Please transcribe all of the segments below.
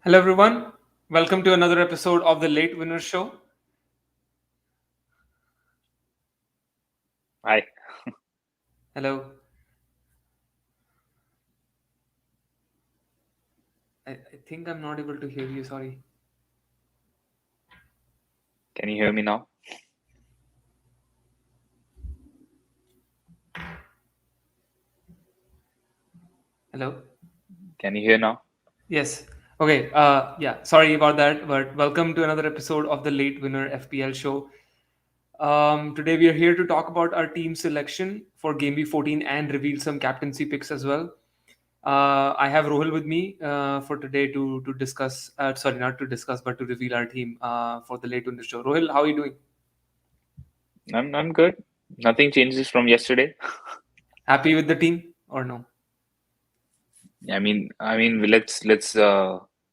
Hello, everyone. Welcome to another episode of the Late Winner Show. Hi. Hello. I think I'm not able to hear you. Sorry. Can you hear me now? Hello. Can you hear now? Yes. Okay. Yeah. Sorry about that. But welcome to another episode of the Late Winner FPL Show. Today we are here to talk about our team selection for Game Week 14 and reveal some captaincy picks as well. I have Rohil with me for today to discuss. Sorry, not to discuss, but to reveal our team for the Late Winner Show. Rohil, how are you doing? I'm good. Nothing changes from yesterday. Happy with the team or no? I mean, let's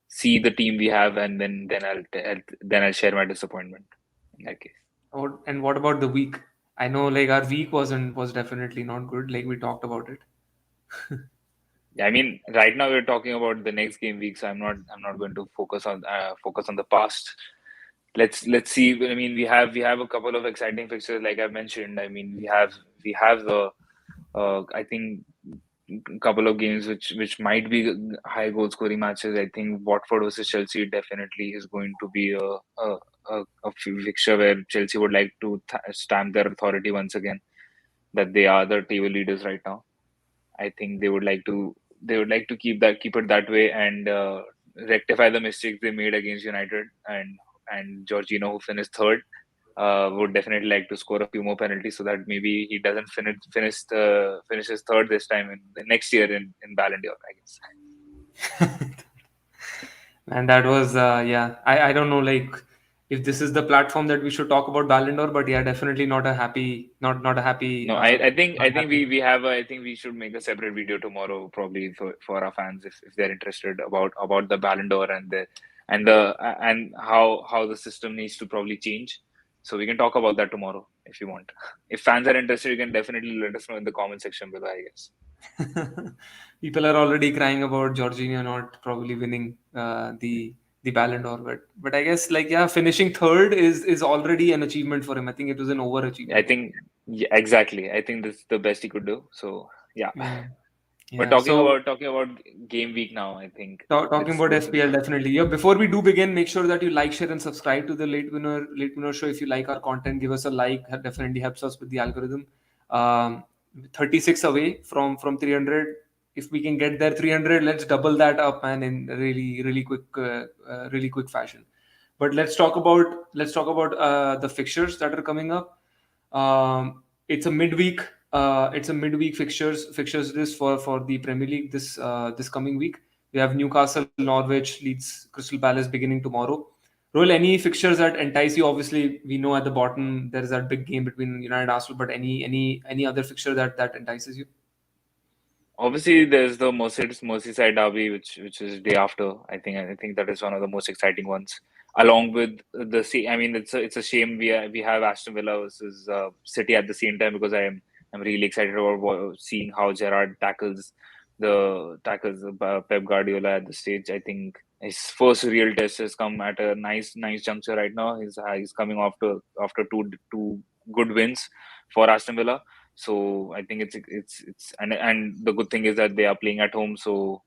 see the team we have, and then I'll share my disappointment in that case. And what about the week? I know like our week was definitely not good. Like we talked about it. I mean, right now we're talking about the next game week, so I'm not going to focus on the past. Let's see. I mean, we have a couple of exciting fixtures, like I mentioned. I mean, we have the I think couple of games which might be high goal scoring matches. I think Watford versus Chelsea definitely is going to be a fixture where Chelsea would like to stamp their authority once again that they are the table leaders right now. I think they would like to keep it that way and rectify the mistakes they made against United, and Jorginho, who finished third, would definitely like to score a few more penalties so that maybe he doesn't finishes third this time in the next year in Ballon d'Or, I guess. And that was yeah. I don't know like if this is the platform that we should talk about Ballon d'Or, but yeah, definitely not a happy No, I not think happy. I think we should make a separate video tomorrow, probably for our fans, if they're interested about the Ballon d'Or and how the system needs to probably change. So we can talk about that tomorrow if you want. If fans are interested, you can definitely let us know in the comment section below, I guess. People are already crying about Jorginho not probably winning the Ballon d'Or, but I guess like yeah, finishing third is already an achievement for him. I think it was an I overachievement. think yeah, exactly. I think this is the best he could do. So yeah. Yeah, But yeah. So talking about game week now, I think talking let's about let's FPL, definitely. Yeah. Before we do begin, make sure that you like, share, and subscribe to the Late Winner Show. If you like our content, give us a like. That definitely helps us with the algorithm. Um, 36 away from 300. If we can get there 300, let's double that up, man, in really quick fashion. But let's talk about the fixtures that are coming up. It's a midweek. It's a midweek fixtures list for the Premier League this coming week. We have Newcastle, Norwich, Leeds, Crystal Palace beginning tomorrow. Roll any fixtures that entice you? Obviously, we know at the bottom there is that big game between United and Arsenal, but any other fixture that entices you? obviously there's the Merseyside derby, which is day after. I think that is one of the most exciting ones. Along with I mean, it's a shame we have Aston Villa versus City at the same time, because I'm really excited about seeing how Gerrard tackles Pep Guardiola at the stage. I think his first real test has come at a nice juncture right now. He's coming after two good wins for Aston Villa. So I think it's and the good thing is that they are playing at home. So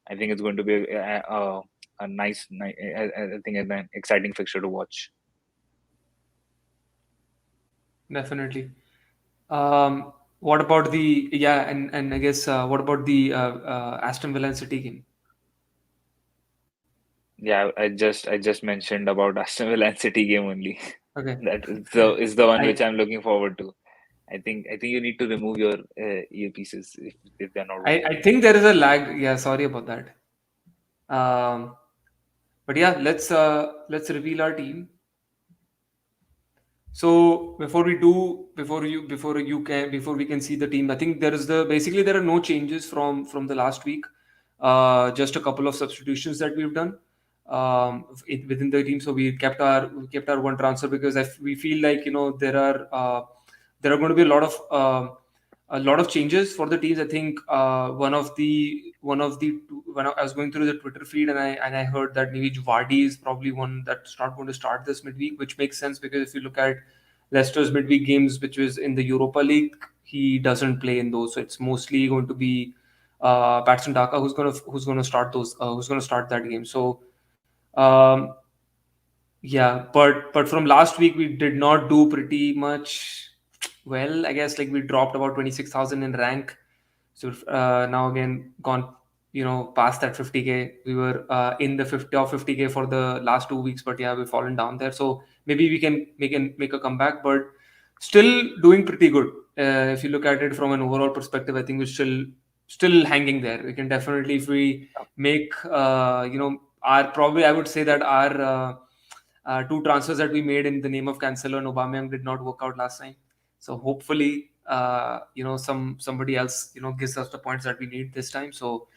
I think it's going to be a nice, I think an exciting fixture to watch. Definitely. What about the yeah, and I guess what about the Aston Villa and City game? Yeah, I just mentioned about Aston Villa and City game only. Okay. That is the one which I I'm looking forward to. I think you need to remove your earpieces if they're not I, working. I think there is a lag. Yeah, sorry about that. Um, but yeah, let's reveal our team. So before we can see the team, I think basically there are no changes from the last week. Just a couple of substitutions that we've done within the team. So we kept our one transfer because we feel like there are going to be a lot of a lot of changes for the teams. I think when I was going through the Twitter feed, and I heard that maybe 𝗕𝗲𝗪 is probably one that's not going to start this midweek, which makes sense because if you look at Leicester's midweek games, which was in the Europa League, he doesn't play in those. So it's mostly going to be Patson Daka who's gonna start who's gonna start that game. So um, yeah, but from last week we did not do pretty much well. I guess like we dropped about 26,000 in rank. So now again gone, past that 50k. We were in the 50k for the last 2 weeks, but yeah, we've fallen down there. So maybe we can make a comeback, but still doing pretty good. If you look at it from an overall perspective, I think we're still hanging there. We can definitely, if we make our, probably I would say that our two transfers that we made in the name of Cancelo and Aubameyang did not work out last time. So hopefully, somebody else, gives us the points that we need this time. So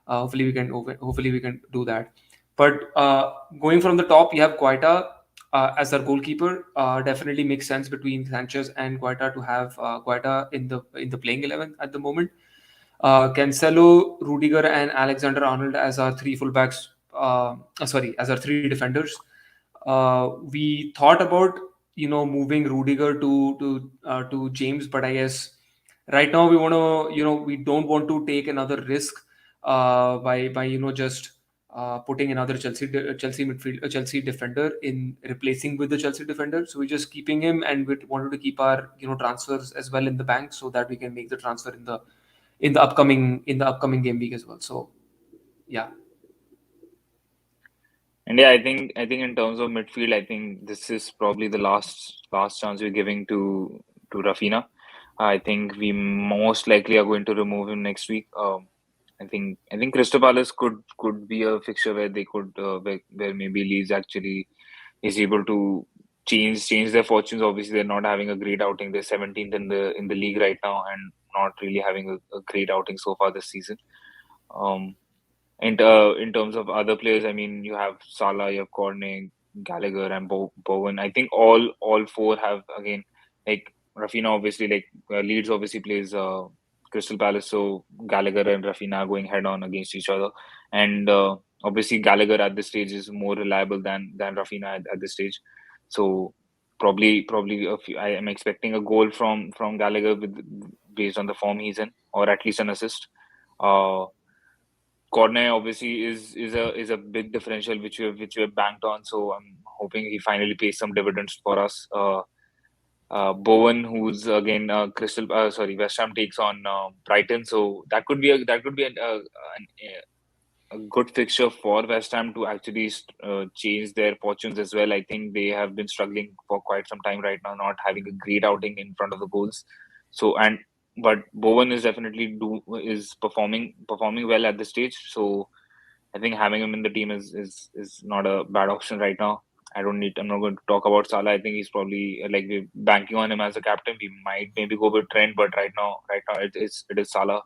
hopefully we can do that. But going from the top, you have 𝗕𝗽𝗓 as our goalkeeper. Definitely makes sense between Sanchez and 𝗕𝗽𝗓 to have 𝗕𝗕𝗓 in the playing 11 at the moment. Cancelo, Rudiger, and Alexander-Arnold as our three fullbacks. As our three defenders. We thought about moving Rudiger to James, but I guess right now we want to we don't want to take another risk by just putting another Chelsea midfield Chelsea defender in replacing with the Chelsea defender. So we're just keeping him, and we wanted to keep our transfers as well in the bank so that we can make the transfer in the upcoming game week as well. So yeah. And yeah, I think in terms of midfield, I think this is probably the last chance we're giving to Raphinha. I think we most likely are going to remove him next week. I think Crystal Palace could be a fixture where they could where maybe Leeds actually is able to change their fortunes. Obviously, they're not having a great outing. They're 17th in the league right now, and not really having a great outing so far this season. In terms of other players, I mean, you have Salah, you have Cornet, Gallagher, and Bowen. I think all four have, again, like Raphinha obviously, like Leeds obviously plays Crystal Palace, so Gallagher and Raphinha are going head on against each other, and obviously Gallagher at this stage is more reliable than Raphinha at this stage. So probably I am expecting a goal from Gallagher based on the form he's in, or at least an assist. Cornet obviously is a big differential which we have banked on. So I'm hoping he finally pays some dividends for us. Bowen, who's again West Ham takes on Brighton, so that could be a good fixture for West Ham to actually change their fortunes as well. I think they have been struggling for quite some time right now, not having a great outing in front of the goals. But Bowen is definitely performing well at this stage. So I think having him in the team is not a bad option right now. I'm not going to talk about Salah. I think he's probably like we're banking on him as a captain. We might maybe go with Trent, but right now it is Salah.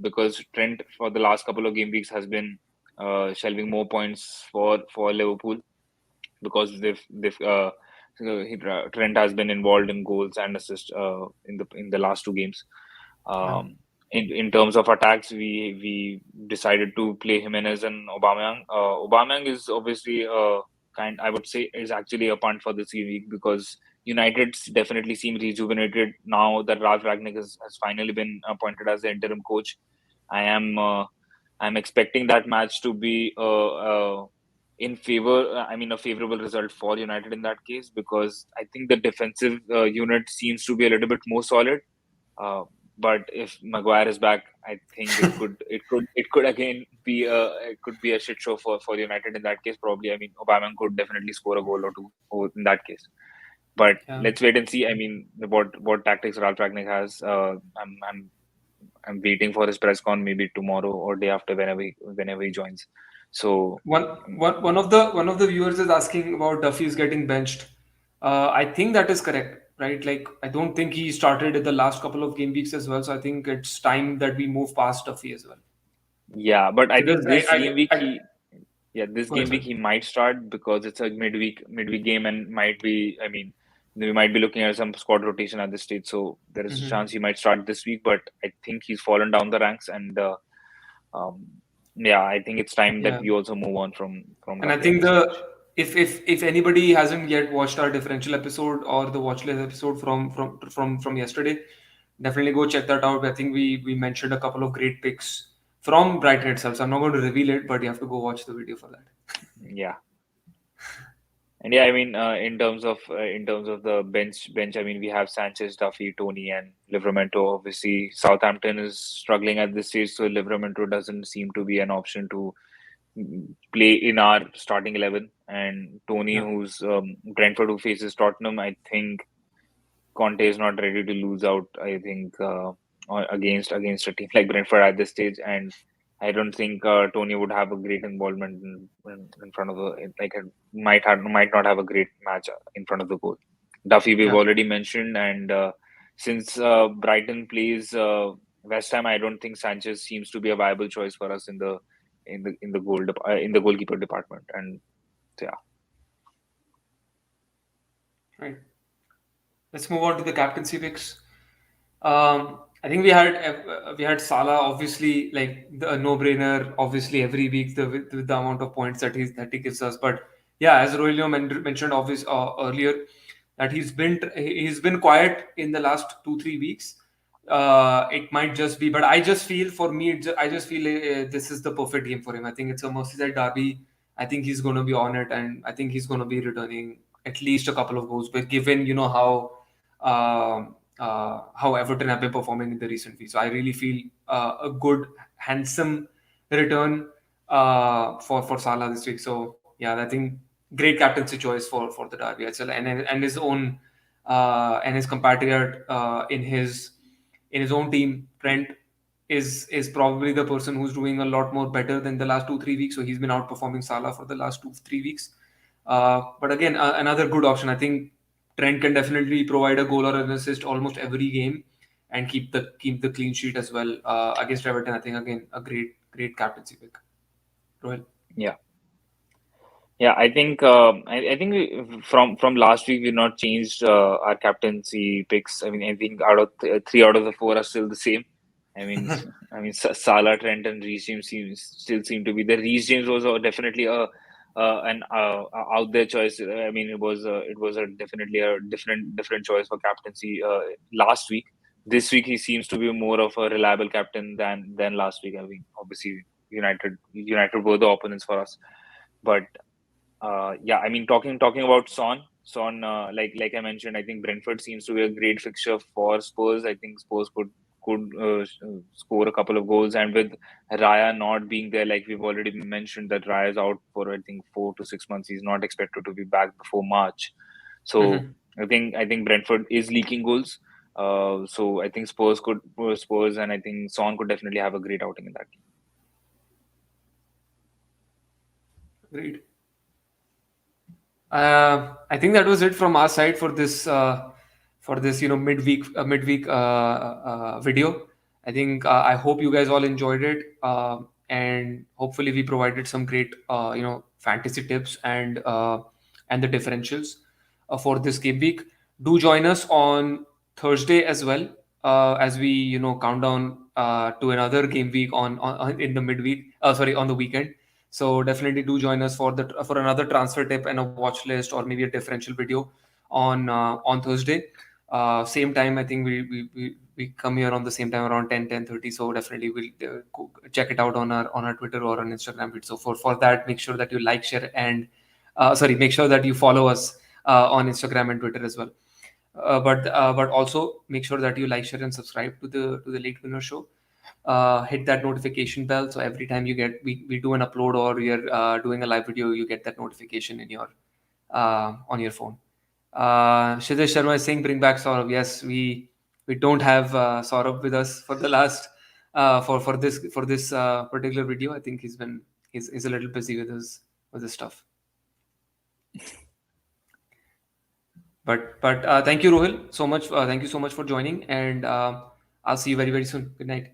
Because Trent for the last couple of game weeks has been shelving more points for Liverpool because Trent has been involved in goals and assists in the last two games. In terms of attacks, we decided to play Jimenez and Aubameyang. Aubameyang is obviously I would say is actually a punt for this week because United definitely seem rejuvenated now that Ralf Rangnick has finally been appointed as the interim coach. I'm expecting that match to be in favor. I mean, a favorable result for United in that case because I think the defensive unit seems to be a little bit more solid. But if Maguire is back, I think it could again be a shit show for United in that case. Probably, I mean, Aubameyang could definitely score a goal or two in that case. But let's wait and see. I mean, what tactics Ralf Rangnick has. I'm waiting for his press con maybe tomorrow or day after whenever he joins. So one of the viewers is asking about Duffy's getting benched. I think that is correct, right? Like I don't think he started in the last couple of game weeks as well. So I think it's time that we move past Duffy as well. Yeah, but I think this game week he might start because it's a midweek game and might be. I mean, we might be looking at some squad rotation at this stage. So there is a chance he might start this week, but I think he's fallen down the ranks, and I think it's time that we also move on from. And I think if anybody hasn't yet watched our differential episode or the watch list episode from yesterday, definitely go check that out. I think we mentioned a couple of great picks from Brighton itself. So I'm not going to reveal it, but you have to go watch the video for that. Yeah. And I mean, in terms of the bench, I mean, we have Sanchez, Duffy, Toney, and Livramento. Obviously, Southampton is struggling at this stage, so Livramento doesn't seem to be an option to play in our starting 11. And Toney, who's Brentford, who faces Tottenham, I think Conte is not ready to lose out. I think against a team like Brentford at this stage, and I don't think Toney would have a great involvement in front of might not have a great match in front of the goal. Duffy we've already mentioned, and since Brighton plays West Ham, I don't think Sanchez seems to be a viable choice for us in the goalkeeper department, and Right. Let's move on to the captaincy picks. I think we had Salah, obviously, like the no-brainer, obviously every week with the amount of points that he gives us. But yeah, as Roelio mentioned earlier, that he's been quiet in the last 2-3 weeks. It might just be, but I just feel this is the perfect game for him. I think it's a Merseyside derby. I think he's going to be on it, and I think he's going to be returning at least a couple of goals. But given how Everton have been performing in the recent weeks, so I really feel a good, handsome return for Salah this week. So yeah, I think great captaincy choice for the derby as well, and his own and his compatriot in his own team, Trent, is probably the person who's doing a lot more better than the last 2-3 weeks. So he's been outperforming Salah for the last 2-3 weeks. But again, another good option. I think Trent can definitely provide a goal or an assist almost every game and keep the clean sheet as well against Everton. I think again a great captaincy pick. Rohit. Yeah, I think I think from last week we've not changed our captaincy picks. I mean, I think three out of the four are still the same. I mean, Salah, Trent, and Reece James still seem to be. The Reece James was definitely an out there choice. I mean, it was definitely a different choice for captaincy last week. This week he seems to be more of a reliable captain than last week. I mean, obviously United were the opponents for us, but I mean, talking about Son, like I mentioned, I think Brentford seems to be a great fixture for Spurs. I think Spurs could score a couple of goals, and with Raya not being there, like we've already mentioned, that Raya is out for I think 4 to 6 months. He's not expected to be back before March. So I think Brentford is leaking goals. So I think Spurs and I think Son could definitely have a great outing in that game. Great. I think that was it from our side for this midweek video. I think I hope you guys all enjoyed it, and hopefully we provided some great fantasy tips and the differentials for this game week. Do join us on Thursday as well, as we count down to another game week on in the midweek. On the weekend. So definitely do join us for another transfer tip and a watch list, or maybe a differential video on Thursday. Same time, I think we come here on the same time around 10:30. So definitely we'll go check it out on our Twitter or on Instagram. So for that, make sure that you like, share, and make sure that you follow us on Instagram and Twitter as well. But also make sure that you like, share, and subscribe to the Late Winner Show. Hit that notification bell, so every time we do an upload or we're doing a live video, you get that notification in your on your phone. 𝗕𝗲𝗪𝗏 Sharma is saying bring back Saurabh. Yes, we don't have Saurabh with us for the last for this particular video. I think he's a little busy with his stuff. But thank you, Rohil, so much. Thank you so much for joining, and I'll see you very, very soon. Good night.